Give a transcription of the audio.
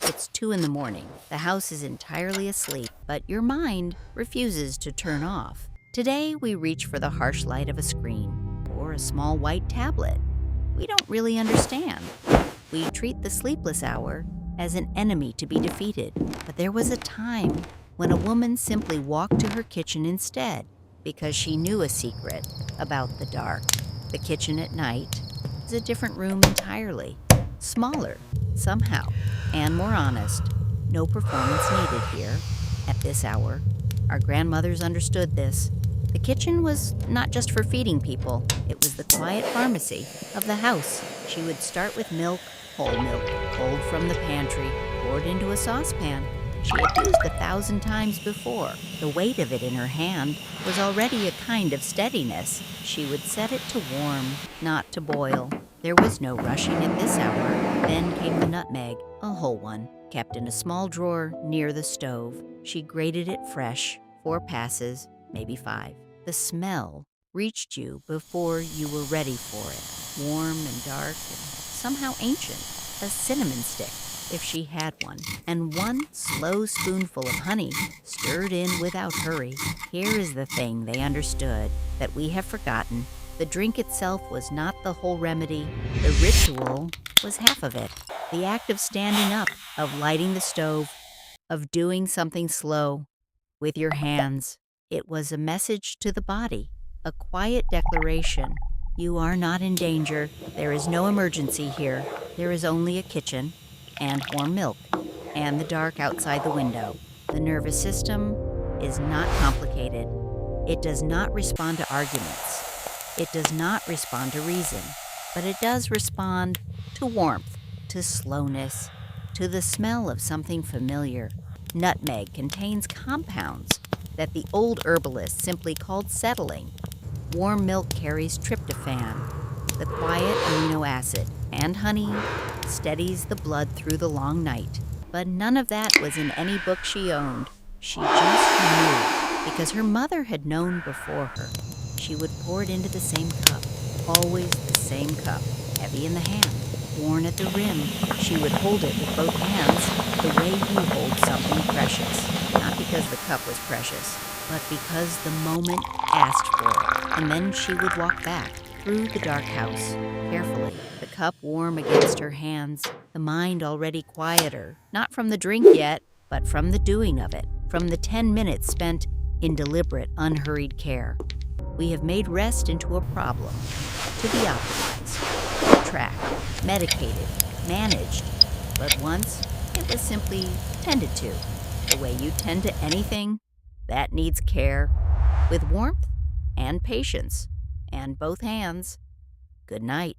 It's 2 in the morning. The house is entirely asleep, but your mind refuses to turn off. Today, we reach for the harsh light of a screen or a small white tablet. We don't really understand. We treat the sleepless hour as an enemy to be defeated. But there was a time when a woman simply walked to her kitchen instead because she knew a secret about the dark. The kitchen at night is a different room entirely, smaller somehow, and more honest. No performance needed here at this hour. Our grandmothers understood this. The kitchen was not just for feeding people, it was the quiet pharmacy of the house. She would start with milk, whole milk, pulled from the pantry, poured into a saucepan. She had used 1,000 times before. The weight of it in her hand was already a kind of steadiness. She would set it to warm, not to boil. There was no rushing at this hour. Then came the nutmeg, a whole one, kept in a small drawer near the stove. She grated it fresh, 4 passes, maybe 5. The smell reached you before you were ready for it. Warm and dark and somehow ancient. A cinnamon stick, if she had one, and 1 slow spoonful of honey stirred in without hurry. Here is the thing they understood that we have forgotten. The drink itself was not the whole remedy. The ritual was half of it. The act of standing up, of lighting the stove, of doing something slow with your hands. It was a message to the body, a quiet declaration. You are not in danger. There is no emergency here. There is only a kitchen and warm milk and the dark outside the window. The nervous system is not complicated. It does not respond to arguments. It does not respond to reason, but it does respond to warmth, to slowness, to the smell of something familiar. Nutmeg contains compounds that the old herbalists simply called settling. Warm milk carries tryptophan, the quiet amino acid, and honey steadies the blood through the long night. But none of that was in any book she owned. She just knew, because her mother had known before her. She would pour it into the same cup, always the same cup, heavy in the hand, worn at the rim. She would hold it with both hands the way you hold something precious. Not because the cup was precious, but because the moment asked for it. And then she would walk back through the dark house, carefully, the cup warm against her hands, the mind already quieter, not from the drink yet, but from the doing of it, from the 10 minutes spent in deliberate, unhurried care. We have made rest into a problem, to be optimized, tracked, medicated, managed. But once, it was simply tended to, the way you tend to anything that needs care, with warmth and patience, and both hands. Good night.